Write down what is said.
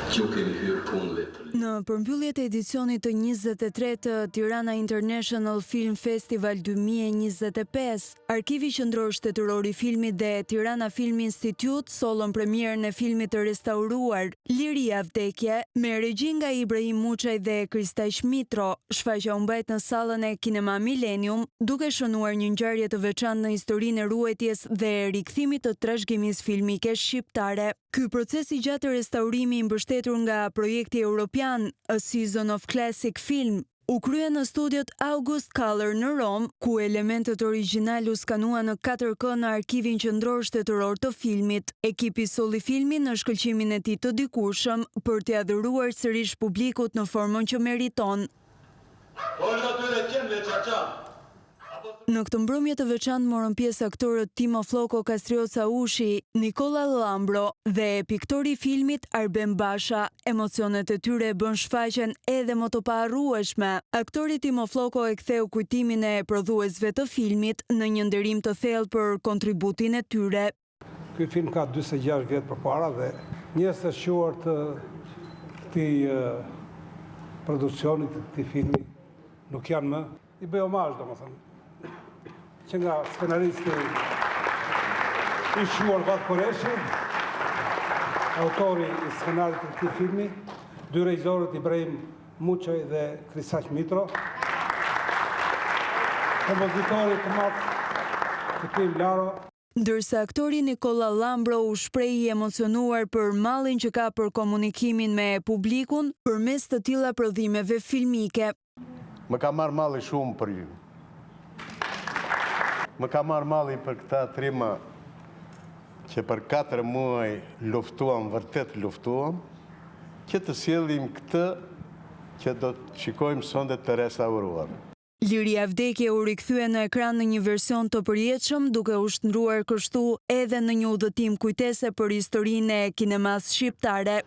Në përmbylljet e edicionit të 23 të Tirana International Film Festival 2025, Arkivi Qendror Shtetëror i Filmit dhe Tirana Film Institute sollën premierën e filmit të restauruar Liria Vdekje me regji nga Ibrahim Muçaj dhe Kristaq Mitro. Shfaqja u mbajt në sallën e Kinema Millennium, duke shënuar një ngjarje të veçantë në historinë e ruajtjes dhe rikthimit të trashëgimisë filmike shqiptare. Ky proces i gjatë restaurimi i mbështetur nga projekti europian A Season of Classic Film u krye në studiot August Color në Rom, ku elementet origjinal u skanua në 4K në Arkivin Qendror Shtetëror të Filmit. Ekipi solli filmin në shkëlqimin e tij të dikurshëm për t'i adhuruar sërish publikut në formën që meriton. Në këtë mbrëmje të veçantë morën pjesë aktorët Timo Floko Kastrioca Ushi, Nikola Lambro dhe piktori i filmit Arben Basha. Emocionet e tyre bën shfaqjen edhe më të paharrueshme. Aktori Timo Floko e ktheu kujtimin e prodhuesve të filmit në një nderim të thellë për kontributin e tyre. Ky film ka 46 vjet përpara dhe njerëz të shuar të këtij produksioni të këtij filmi nuk janë më. I bëj omazh, domethënë, që nga scenaristi i shuar Vat Koreshi, autori i scenarit të këtij filmi, dy regjisorët Ibrahim Muçaj dhe Kristaq Mitro, kompozitori të madh Tim Laro. Ndërsa aktori Nikola Lambro u shpreh i emocionuar për mallin që ka për komunikimin me publikun përmes të tilla prodhimeve filmike. Më ka marrë malli shumë për ju. Më ka marrë malli për këta trima që për 4 muaj luftuam, vërtet luftuam, që të sjellim këtë që do të shikojmë sonde të restauruar. Liria Vdekje u rikthye në ekran në një version të përjetshëm, duke u shndruar kështu edhe në një udhëtim kujtese për historinë e kinemas shqiptare.